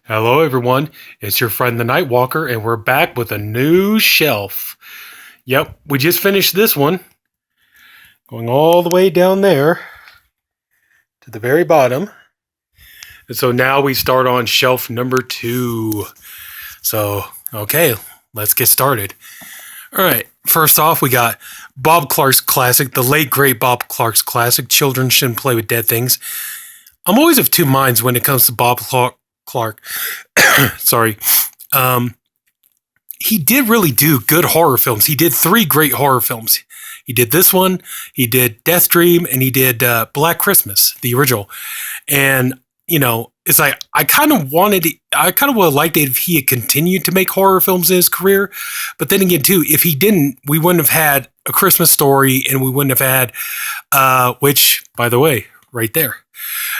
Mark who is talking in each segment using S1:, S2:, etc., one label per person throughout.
S1: Hello, everyone. It's your friend the Nightwalker, and we're back with a new shelf. Yep, we just finished this one, going all the way down there to the very bottom. And so now we start on shelf number 2. So, okay, let's get started. All right, first off, we got Bob Clark's classic, the late great Bob Clark's classic, Children Shouldn't Play with Dead Things. I'm always of two minds when it comes to Bob Clark. Sorry. He did really do good horror films. He did 3 great horror films. He did this one, he did Death Dream, and he did Black Christmas, the original. And, it's like I kind of would have liked it if he had continued to make horror films in his career. But then again, too, if he didn't, we wouldn't have had A Christmas Story, and we wouldn't have had, which, by the way, right there.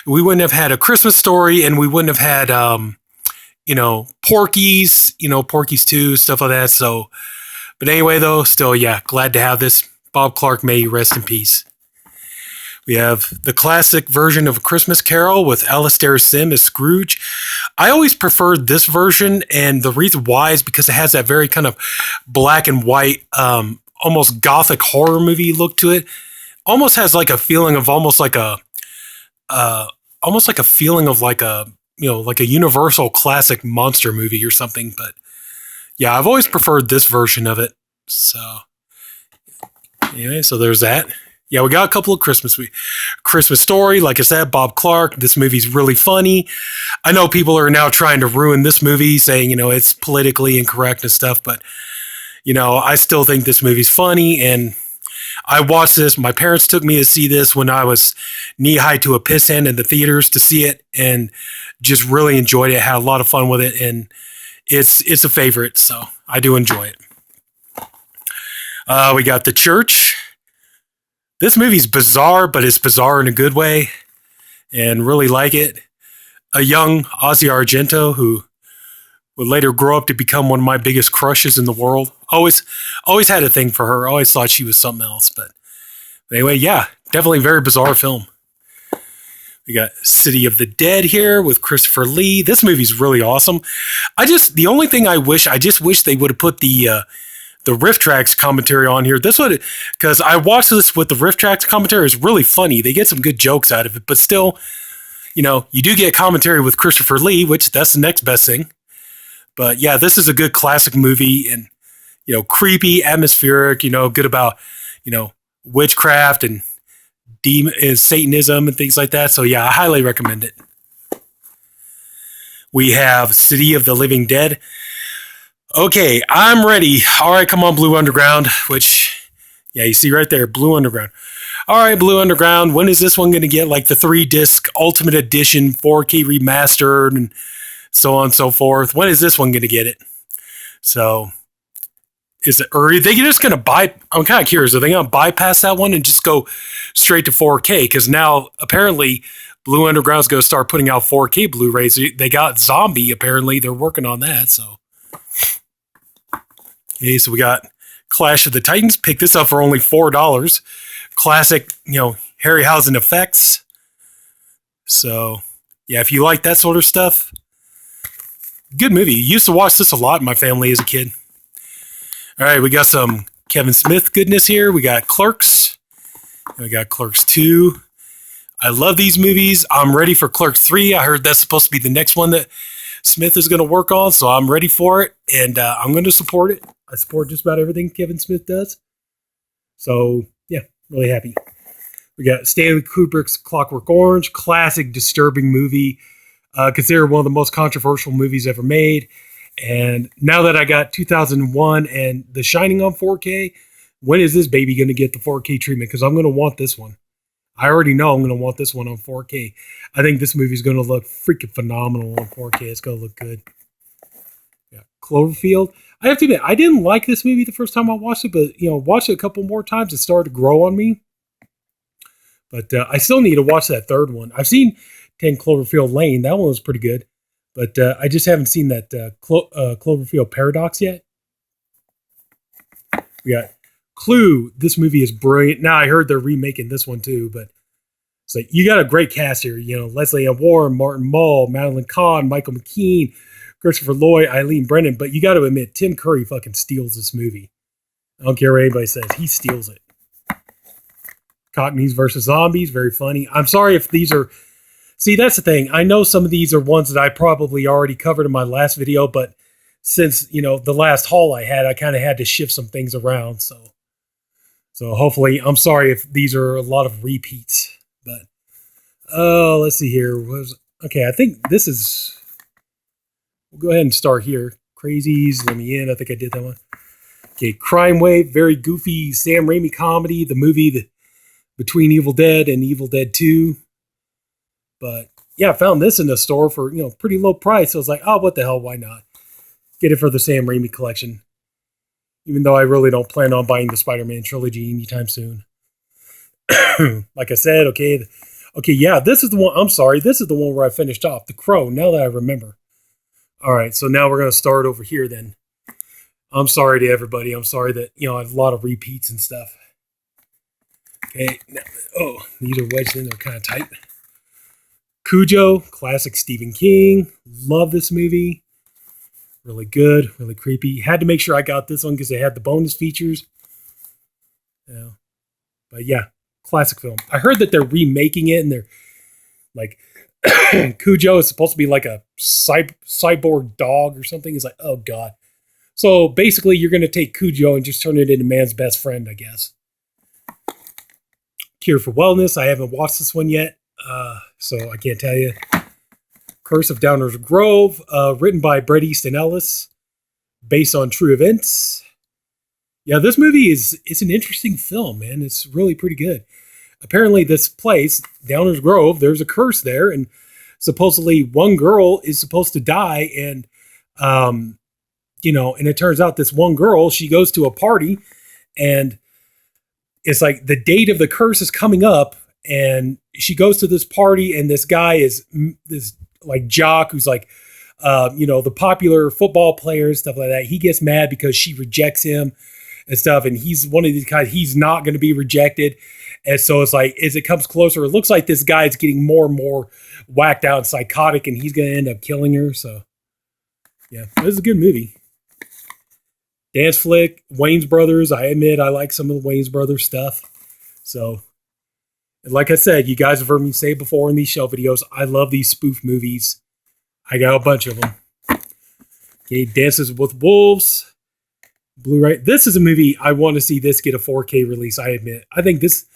S1: We wouldn't have had A Christmas Story, and we wouldn't have had, Porky's, Porky's 2, stuff like that. So, but anyway, though, still, yeah, glad to have this. Bob Clark, may you rest in peace. We have the classic version of A Christmas Carol with Alastair Sim as Scrooge. I always preferred this version, and the reason why is because it has that very kind of black and white, almost gothic horror movie look to it. Almost has like a feeling of almost like a feeling of like a like a Universal classic monster movie or something. But yeah, I've always preferred this version of it. So anyway, so there's that. Yeah, we got a couple of Christmas Story. Like I said, Bob Clark. This movie's really funny. I know people are now trying to ruin this movie, saying it's politically incorrect and stuff. But I still think this movie's funny, and I watched this. My parents took me to see this when I was knee-high to a piss hand in the theaters to see it, and just really enjoyed it. Had a lot of fun with it, and it's a favorite, so I do enjoy it. We got The Church. This movie's bizarre, but it's bizarre in a good way, and really like it. A young Ozzy Argento who would later grow up to become one of my biggest crushes in the world. Always had a thing for her. Always thought she was something else. But anyway, yeah, definitely a very bizarre film. We got City of the Dead here with Christopher Lee. This movie's really awesome. The only thing I wish they would have put the Riff Tracks commentary on here. Because I watched this with the Riff Tracks commentary. It's really funny. They get some good jokes out of it. But still, you do get commentary with Christopher Lee, which that's the next best thing. But yeah, this is a good classic movie, and creepy, atmospheric. Good about witchcraft and demon and Satanism and things like that. So yeah, I highly recommend it. We have City of the Living Dead. Okay, I'm ready. All right, come on, Blue Underground. Which, yeah, you see right there, Blue Underground. All right, Blue Underground. When is this one going to get like the 3-disc Ultimate Edition 4K remastered and so on and so forth? When is this one going to get it? So, or are they just going to I'm kind of curious. Are they going to bypass that one and just go straight to 4K? Because now, apparently, Blue Underground's going to start putting out 4K Blu-rays. They got Zombie, apparently. They're working on that, so. Okay, so we got Clash of the Titans. Pick this up for only $4. Classic, Harryhausen effects. So, yeah, if you like that sort of stuff, good movie. Used to watch this a lot in my family as a kid. All right, we got some Kevin Smith goodness here. We got Clerks. We got Clerks 2. I love these movies. I'm ready for Clerks 3. I heard that's supposed to be the next one that Smith is going to work on, so I'm ready for it, and I'm going to support it. I support just about everything Kevin Smith does. So, yeah, really happy. We got Stanley Kubrick's Clockwork Orange, classic, disturbing movie, considered one of the most controversial movies ever made. And now that I got 2001 and The Shining on 4K, when is this baby going to get the 4K treatment? Because I'm going to want this one. I already know I'm going to want this one on 4K. I think this movie is going to look freaking phenomenal on 4K. It's going to look good. Yeah, Cloverfield. I have to admit, I didn't like this movie the first time I watched it, but watched it a couple more times. It started to grow on me. But I still need to watch that third one. I've seen 10 Cloverfield Lane. That one was pretty good. But I just haven't seen that Cloverfield Paradox yet. We got Clue. This movie is brilliant. Now, I heard they're remaking this one too, but So you got a great cast here. Leslie Ann Warren, Martin Mull, Madeline Kahn, Michael McKean, Christopher Lloyd, Eileen Brennan. But you got to admit, Tim Curry fucking steals this movie. I don't care what anybody says. He steals it. Cockneys versus Zombies, very funny. I'm sorry if these are... See, that's the thing. I know some of these are ones that I probably already covered in my last video, but since, the last haul I had, I kind of had to shift some things around. So hopefully, I'm sorry if these are a lot of repeats. But, let's see here. Okay, I think this is... We'll go ahead and start here. Crazies, Let Me In. I think I did that one. Okay, Crime Wave, very goofy Sam Raimi comedy. The movie between Evil Dead and Evil Dead 2. But, yeah, I found this in the store for, pretty low price. So I was like, oh, what the hell, why not? Get it for the Sam Raimi collection. Even though I really don't plan on buying the Spider-Man trilogy anytime soon. Like I said, okay, yeah, this is the one, I'm sorry, this is the one where I finished off, The Crow, now that I remember. All right, so now we're going to start over here then. I'm sorry to everybody. I'm sorry that, I have a lot of repeats and stuff. Okay, now, these are wedged in, they're kind of tight. Cujo, classic Stephen King. Love this movie. Really good, really creepy. Had to make sure I got this one because they had the bonus features. Yeah. But yeah, classic film. I heard that they're remaking it and they're like, Cujo is supposed to be like a cyborg dog or something. It's like, oh God. So basically you're going to take Cujo and just turn it into man's best friend, I guess. Cure for Wellness. I haven't watched this one yet. So I can't tell you. Curse of Downers Grove, written by Bret Easton Ellis, based on true events. Yeah, this movie it's an interesting film, man. It's really pretty good. Apparently this place, Downers Grove, there's a curse there, and supposedly one girl is supposed to die, and and it turns out this one girl, she goes to a party, and it's like the date of the curse is coming up, and she goes to this party, and this guy is this like jock who's like, the popular football player and stuff like that. He gets mad because she rejects him and stuff. And he's one of these guys, he's not going to be rejected. And so it's like, as it comes closer, it looks like this guy's getting more and more whacked out and psychotic, and he's going to end up killing her. So yeah, this is a good movie. Dance flick, Wayne's Brothers. I admit I like some of the Wayne's Brothers stuff. So, like I said, you guys have heard me say before in these show videos, I love these spoof movies. I got a bunch of them. Okay, Dances with Wolves, Blu-ray. This is a movie I want to see this get a 4K release, I admit. I just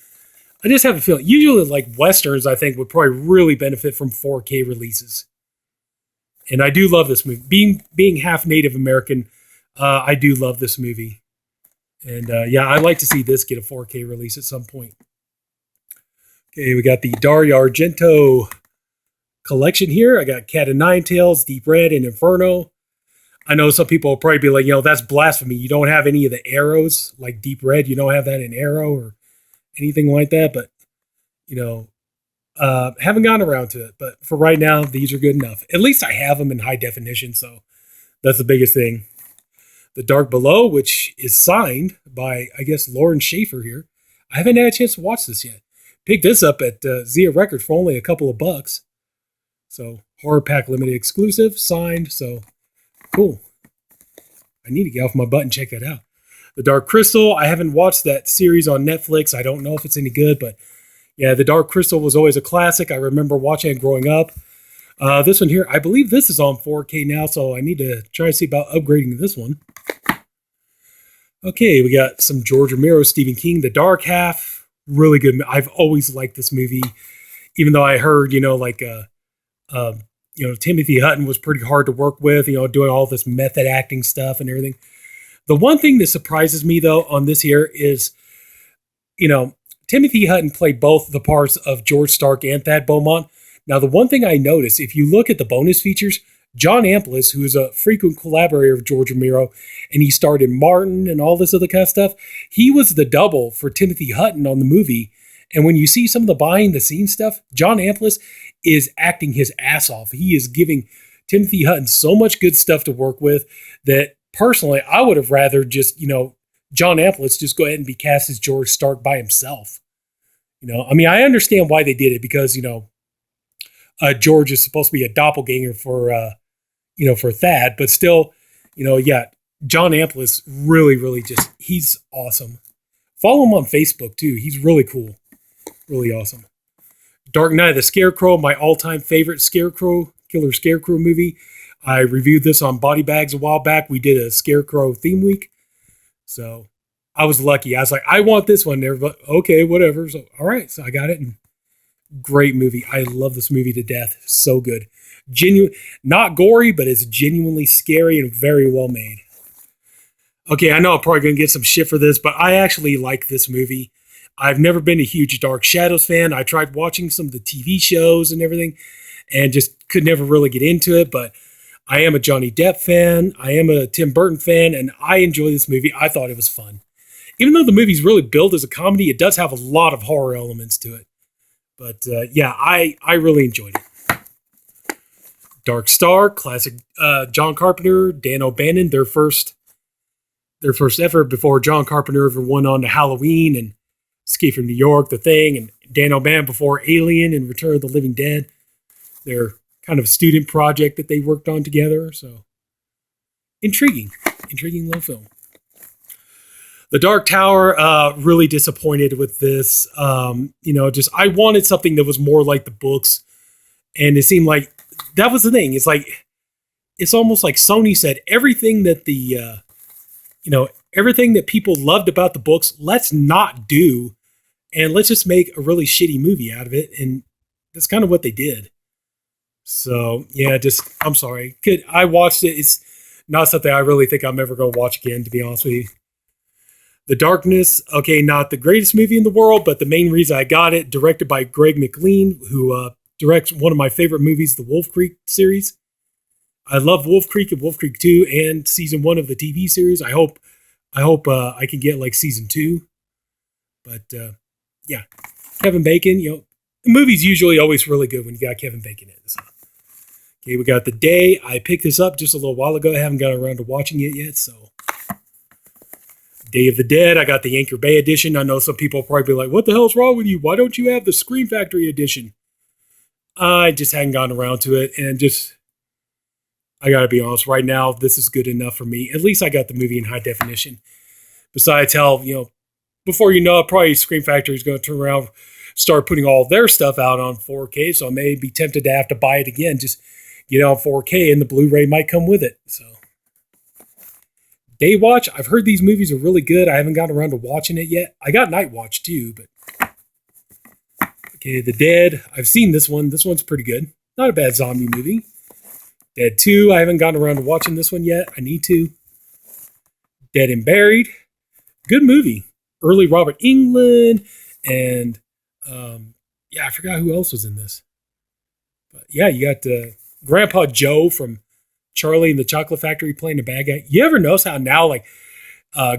S1: have a feeling, usually like Westerns, I think, would probably really benefit from 4K releases. And I do love this movie. Being half Native American, I do love this movie. And yeah, I'd like to see this get a 4K release at some point. Okay, we got the Dario Argento collection here. I got Cat of Nine Tails, Deep Red, and Inferno. I know some people will probably be like, that's blasphemy. You don't have any of the arrows, like Deep Red. You don't have that in Arrow or anything like that. But, haven't gotten around to it. But for right now, these are good enough. At least I have them in high definition, so that's the biggest thing. The Dark Below, which is signed by, I guess, Lauren Schaefer here. I haven't had a chance to watch this yet. Picked this up at Zia Records for only a couple of bucks. So, Horror Pack Limited exclusive, signed. So, cool. I need to get off my butt and check that out. The Dark Crystal. I haven't watched that series on Netflix. I don't know if it's any good, but yeah, The Dark Crystal was always a classic. I remember watching it growing up. This one here, I believe this is on 4K now, so I need to try to see about upgrading this one. Okay, we got some George Romero, Stephen King, The Dark Half. Really good. I've always liked this movie, even though I heard, Timothy Hutton was pretty hard to work with, doing all this method acting stuff and everything. The one thing that surprises me, though, on this here is, Timothy Hutton played both the parts of George Stark and Thad Beaumont. Now, the one thing I noticed, if you look at the bonus features, John Amplis, who is a frequent collaborator of George Romero, and he starred in Martin and all this other kind of stuff, he was the double for Timothy Hutton on the movie. And when you see some of the behind the scenes stuff, John Amplis is acting his ass off. He is giving Timothy Hutton so much good stuff to work with that personally, I would have rather just, John Amplis just go ahead and be cast as George Stark by himself. I mean, I understand why they did it because George is supposed to be a doppelganger for Thad, but still, yeah, John Amplis really, really he's awesome. Follow him on Facebook too. He's really cool, really awesome. Dark Knight of the Scarecrow, my all-time favorite killer Scarecrow movie. I reviewed this on Body Bags a while back. We did a Scarecrow theme week. So I was lucky. I was like, I want this one. Everybody, okay, whatever. So, all right. So I got it. And great movie. I love this movie to death. So good. Not gory, but it's genuinely scary and very well made. Okay, I know I'm probably going to get some shit for this, but I actually like this movie. I've never been a huge Dark Shadows fan. I tried watching some of the TV shows and everything and just could never really get into it. But I am a Johnny Depp fan. I am a Tim Burton fan, and I enjoy this movie. I thought it was fun. Even though the movie's really billed as a comedy, it does have a lot of horror elements to it. But yeah, I really enjoyed it. Dark Star, classic John Carpenter, Dan O'Bannon, their first effort before John Carpenter ever went on to Halloween and Escape from New York, The Thing, and Dan O'Bannon before Alien and Return of the Living Dead. Their kind of student project that they worked on together. So intriguing little film. The Dark Tower, really disappointed with this. I wanted something that was more like the books, and it seemed like that was the thing. It's almost like Sony said everything that everything that people loved about the books, let's not do, and let's just make a really shitty movie out of it. And that's kind of what they did. So yeah, I'm sorry. I watched it. It's not something I really think I'm ever going to watch again, to be honest with you. The Darkness, okay, not the greatest movie in the world, but the main reason I got it, directed by Greg McLean, who directs one of my favorite movies, the Wolf Creek series. I love Wolf Creek and Wolf Creek 2 and season 1 of the TV series. I hope I can get like season 2. But yeah, Kevin Bacon, the movie's usually always really good when you got Kevin Bacon in it. So. Okay, we got The Day. I picked this up just a little while ago. I haven't got around to watching it yet, so. Day of the Dead. I got the Anchor Bay edition. I know some people will probably be like, what the hell's wrong with you? Why don't you have the Scream Factory edition? I just hadn't gotten around to it, and I gotta be honest, right now, this is good enough for me. At least I got the movie in high definition. Besides how, before you know it, probably Scream Factory is going to turn around, start putting all their stuff out on 4K, so I may be tempted to have to buy it again. Just get it on 4K, and the Blu-ray might come with it. So, Day Watch. I've heard these movies are really good. I haven't gotten around to watching it yet. I got Night Watch too, but okay, The Dead. I've seen this one. This one's pretty good. Not a bad zombie movie. Dead 2. I haven't gotten around to watching this one yet. I need to. Dead and Buried. Good movie. Early Robert Englund, and I forgot who else was in this. But yeah, you got Grandpa Joe from Charlie and the Chocolate Factory playing the bad guy. You ever notice how now,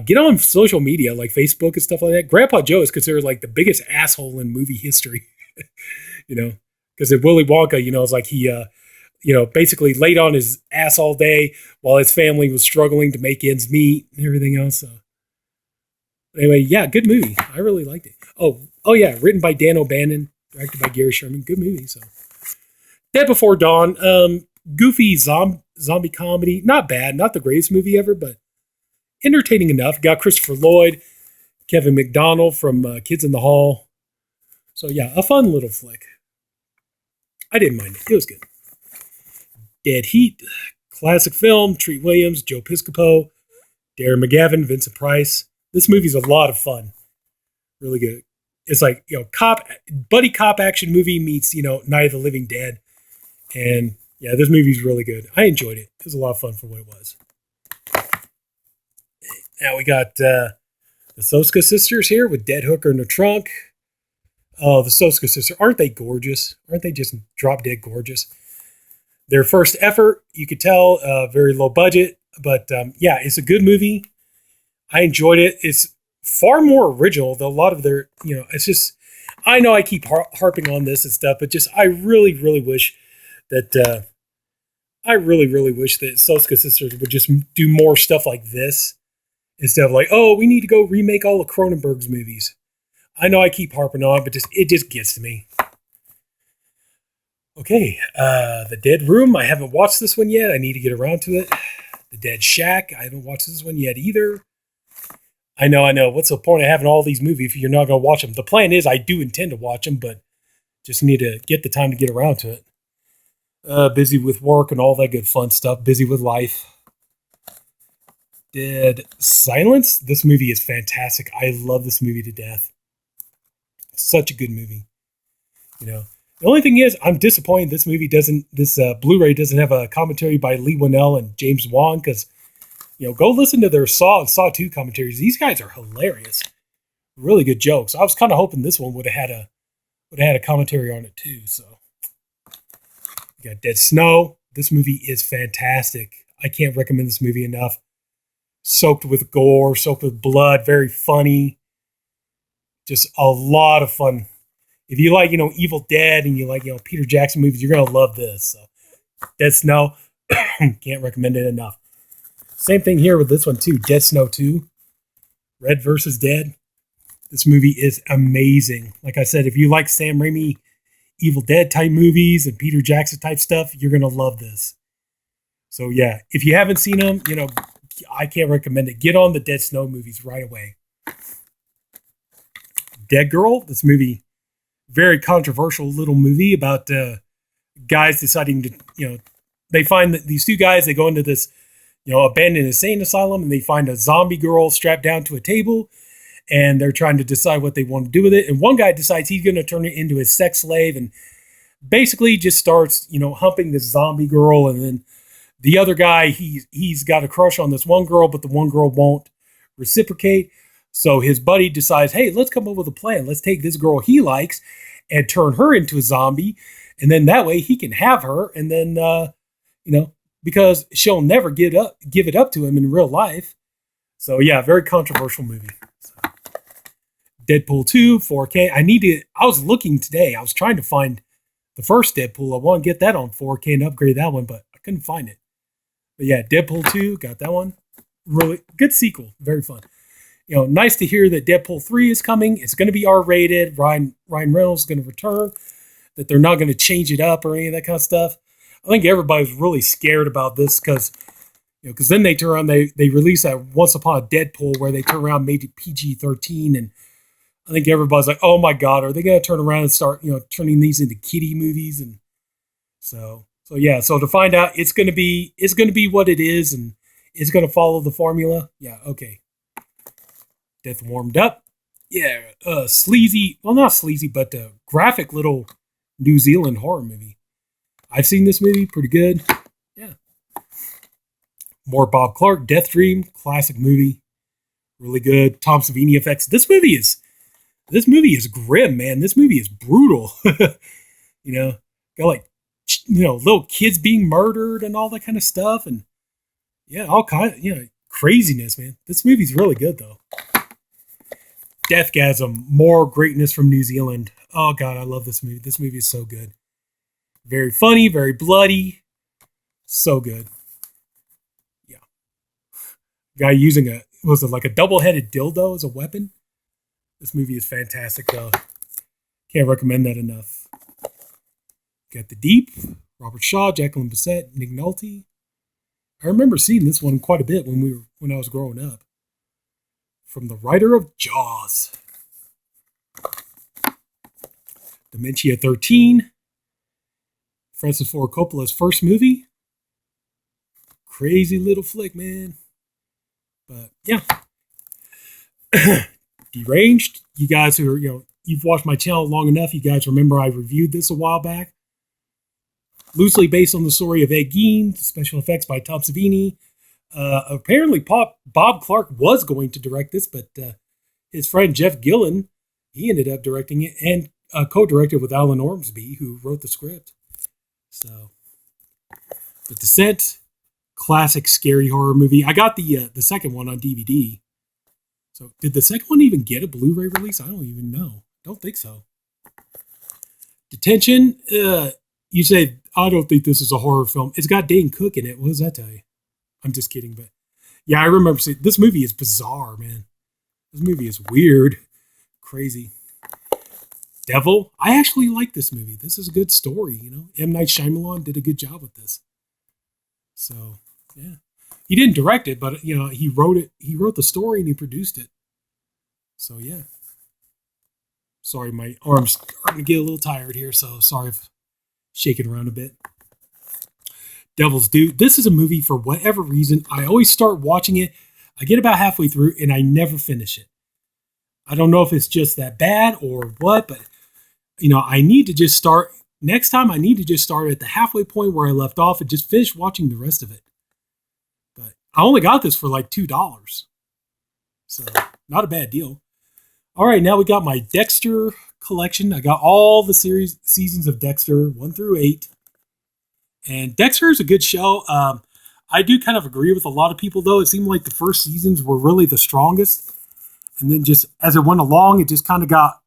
S1: get on social media, like Facebook and stuff like that, Grandpa Joe is considered like the biggest asshole in movie history. Because in Willy Wonka, it's like he, basically laid on his ass all day while his family was struggling to make ends meet and everything else. So. Anyway, yeah, good movie. I really liked it. Oh yeah, written by Dan O'Bannon, directed by Gary Sherman. Good movie. So, Dead Before Dawn, goofy zombie comedy. Not bad. Not the greatest movie ever, but entertaining enough. Got Christopher Lloyd, Kevin McDonald from Kids in the Hall. So yeah, a fun little flick. I didn't mind it. It was good. Dead Heat, classic film. Treat Williams, Joe Piscopo, Darren McGavin, Vincent Price. This movie's a lot of fun. Really good. It's like, buddy cop action movie meets, Night of the Living Dead. And yeah, this movie's really good. I enjoyed it. It was a lot of fun for what it was. Now we got the Soska sisters here with Dead Hooker in the trunk. Oh, the Soska sisters. Aren't they gorgeous? Aren't they just drop dead gorgeous? Their first effort, you could tell, very low budget. But yeah, it's a good movie. I enjoyed it. It's far more original than a lot of their, it's just, I know I keep harping on this and stuff, but just, I really, really wish that Soska Sisters would just do more stuff like this instead of like, oh, we need to go remake all of Cronenberg's movies. I know I keep harping on, but it just gets to me. Okay, The Dead Room. I haven't watched this one yet. I need to get around to it. The Dead Shack. I haven't watched this one yet either. I know. What's the point of having all these movies if you're not going to watch them? The plan is I do intend to watch them, but just need to get the time to get around to it. Busy with work and all that good fun stuff. Busy with life. Dead Silence. This movie is fantastic. I love this movie to death. Such a good movie. You know, the only thing is, I'm disappointed this Blu-ray doesn't have a commentary by Lee Winnell and James Wan, because, go listen to their Saw and Saw 2 commentaries. These guys are hilarious. Really good jokes. I was kind of hoping this one would have had a commentary on it too. So, we got Dead Snow. This movie is fantastic. I can't recommend this movie enough. Soaked with gore, soaked with blood, very funny. Just a lot of fun. If you like, Evil Dead and you like, Peter Jackson movies, you're going to love this. So, Dead Snow, can't recommend it enough. Same thing here with this one too, Dead Snow 2, Red versus Dead. This movie is amazing. Like I said, if you like Sam Raimi, Evil Dead type movies and Peter Jackson type stuff, you're going to love this. So yeah, if you haven't seen them, I can't recommend it. Get on the Dead Snow movies right away. Dead Girl, this movie, very controversial little movie about guys deciding to, they find that these two guys, they go into this, abandoned insane asylum, and they find a zombie girl strapped down to a table, and they're trying to decide what they want to do with it. And one guy decides he's going to turn it into a sex slave, and basically just starts, humping this zombie girl. And then the other guy, he's got a crush on this one girl, but the one girl won't reciprocate. So his buddy decides, hey, let's come up with a plan. Let's take this girl he likes and turn her into a zombie. And then that way he can have her. And then, because she'll never give it up to him in real life. So yeah, very controversial movie. So, Deadpool 2, 4K. I was looking today. I was trying to find the first Deadpool. I want to get that on 4K and upgrade that one, but I couldn't find it. But yeah, Deadpool 2, got that one. Really good sequel. Very fun. Nice to hear that Deadpool 3 is coming. It's going to be R-rated. Ryan Reynolds is going to return. That they're not going to change it up or any of that kind of stuff. I think everybody's really scared about this because then they turn around, they release that Once Upon a Deadpool where they turn around, made it PG-13, and I think everybody's like, oh my God, are they going to turn around and start, turning these into kiddie movies? And so to find out it's going to be what it is, and it's going to follow the formula. Yeah. Okay. Death Warmed Up. Yeah. Sleazy. Well, not sleazy, but graphic little New Zealand horror movie. I've seen this movie. Pretty good. Yeah. More Bob Clark. Death Dream. Classic movie. Really good. Tom Savini effects. This movie is grim, man. This movie is brutal. Got like, little kids being murdered and all that kind of stuff. And yeah, all kind of, craziness, man. This movie's really good though. Deathgasm. More greatness from New Zealand. Oh God, I love this movie. This movie is so good. Very funny, very bloody. So good. Yeah. Guy using like a double-headed dildo as a weapon? This movie is fantastic, though. Can't recommend that enough. Got The Deep, Robert Shaw, Jacqueline Bisset, Nick Nolte. I remember seeing this one quite a bit when I was growing up. From the writer of Jaws. Dementia 13. Francis Ford Coppola's first movie. Crazy little flick, man. But yeah. Deranged. You guys who are, you've watched my channel long enough, you guys remember I reviewed this a while back. Loosely based on the story of Ed Gein, special effects by Tom Savini. Apparently Bob Clark was going to direct this, but his friend Jeff Gillen, he ended up directing it and co-directed with Alan Ormsby, who wrote the script. So, The Descent, classic scary horror movie. I got the second one on DVD. So, did the second one even get a Blu-ray release? I don't even know. Don't think so. Detention. You say, I don't think this is a horror film. It's got Dane Cook in it. What does that tell you? I'm just kidding, but yeah, I remember seeing this movie is bizarre, man. This movie is weird, crazy. Devil. I actually like this movie. This is a good story. M. Night Shyamalan did a good job with this. So yeah, he didn't direct it, but he wrote it. He wrote the story and he produced it. So yeah. Sorry, my arm's starting to get a little tired here, so sorry if shaking around a bit. Devil's Due. This is a movie for whatever reason. I always start watching it. I get about halfway through and I never finish it. I don't know if it's just that bad or what, but I need to just start. Next time, I need to just start at the halfway point where I left off and just finish watching the rest of it. But I only got this for like $2. So not a bad deal. All right, now we got my Dexter collection. I got all the seasons of Dexter 1 through 8. And Dexter is a good show. I do kind of agree with a lot of people, though. It seemed like the first seasons were really the strongest. And then just as it went along, it just kind of got,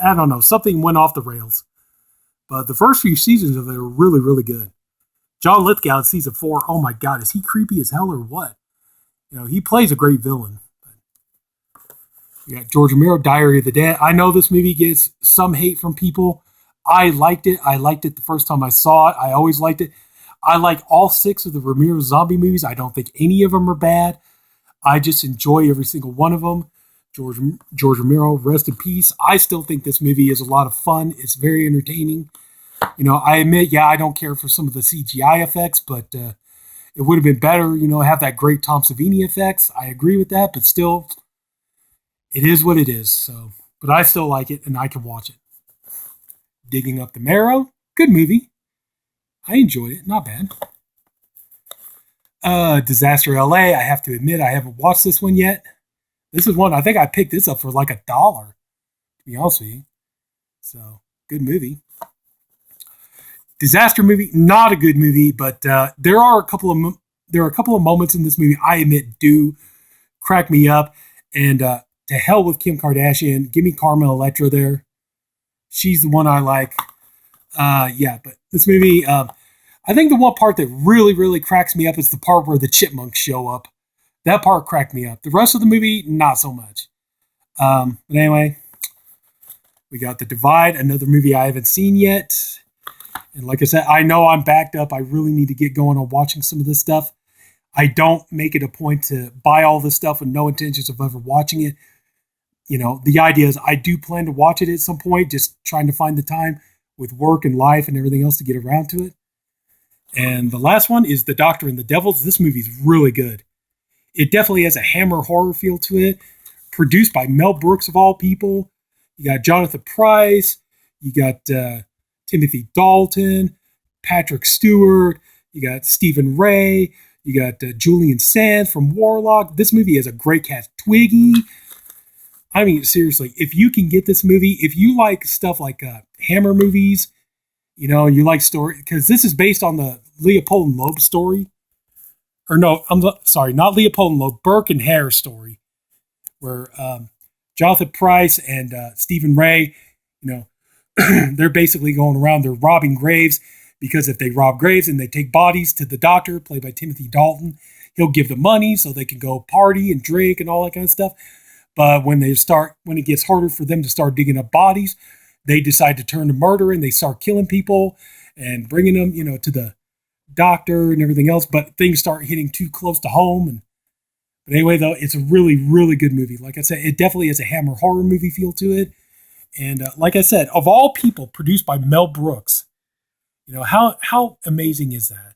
S1: I don't know, something went off the rails. But the first few seasons of it were really, really good. John Lithgow in season 4, oh my God, is he creepy as hell or what? He plays a great villain. You got George Romero, Diary of the Dead. I know this movie gets some hate from people. I liked it. I liked it the first time I saw it. I always liked it. I like all 6 of the Romero zombie movies. I don't think any of them are bad. I just enjoy every single one of them. George Romero, rest in peace. I still think this movie is a lot of fun. It's very entertaining. I admit, I don't care for some of the CGI effects, but it would have been better, have that great Tom Savini effects. I agree with that, but still, it is what it is. So, but I still like it, and I can watch it. Digging Up the Marrow, good movie. I enjoyed it, not bad. Disaster LA, I have to admit, I haven't watched this one yet. This is one, I think I picked this up for like $1, to be honest with you. So, good movie. Disaster movie, not a good movie, but there are a couple of moments in this movie I admit do crack me up. And to hell with Kim Kardashian, give me Carmen Electra there. She's the one I like. But this movie, I think the one part that really, really cracks me up is the part where the chipmunks show up. That part cracked me up. The rest of the movie, not so much. But anyway, we got The Divide, another movie I haven't seen yet. And like I said, I know I'm backed up. I really need to get going on watching some of this stuff. I don't make it a point to buy all this stuff with no intentions of ever watching it. The idea is I do plan to watch it at some point, just trying to find the time with work and life and everything else to get around to it. And the last one is The Doctor and the Devils. This movie's really good. It definitely has a Hammer horror feel to it. Produced by Mel Brooks, of all people. You got Jonathan Pryce. You got Timothy Dalton. Patrick Stewart. You got Stephen Ray. You got Julian Sands from Warlock. This movie has a great cast. Twiggy. I mean, seriously, if you can get this movie, if you like stuff like Hammer movies, you like story, because this is based on the Leopold and Loeb story. Or no, I'm sorry, not Leopold and Loeb, Burke and Hare story, where Jonathan Pryce and Stephen Ray, they're basically going around, they're robbing graves, because if they rob graves and they take bodies to the doctor, played by Timothy Dalton, he'll give them money so they can go party and drink and all that kind of stuff. But when it gets harder for them to start digging up bodies, they decide to turn to murder and they start killing people and bringing them, to the doctor and everything else. But things start hitting too close to home. But anyway, though, it's a really, really good movie. Like I said, it definitely has a Hammer horror movie feel to it. And like I said, of all people, produced by Mel Brooks, how amazing is that?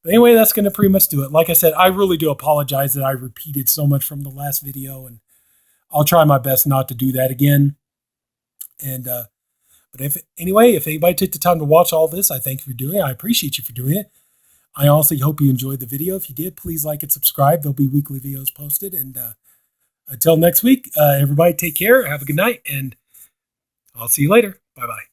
S1: But anyway, that's going to pretty much do it. Like I said, I really do apologize that I repeated so much from the last video, and I'll try my best not to do that again. And but if anybody took the time to watch all this, I thank you for doing it. I appreciate you for doing it. I honestly hope you enjoyed the video. If you did, please like and subscribe. There'll be weekly videos posted. And until next week, everybody take care. Have a good night, and I'll see you later. Bye-bye.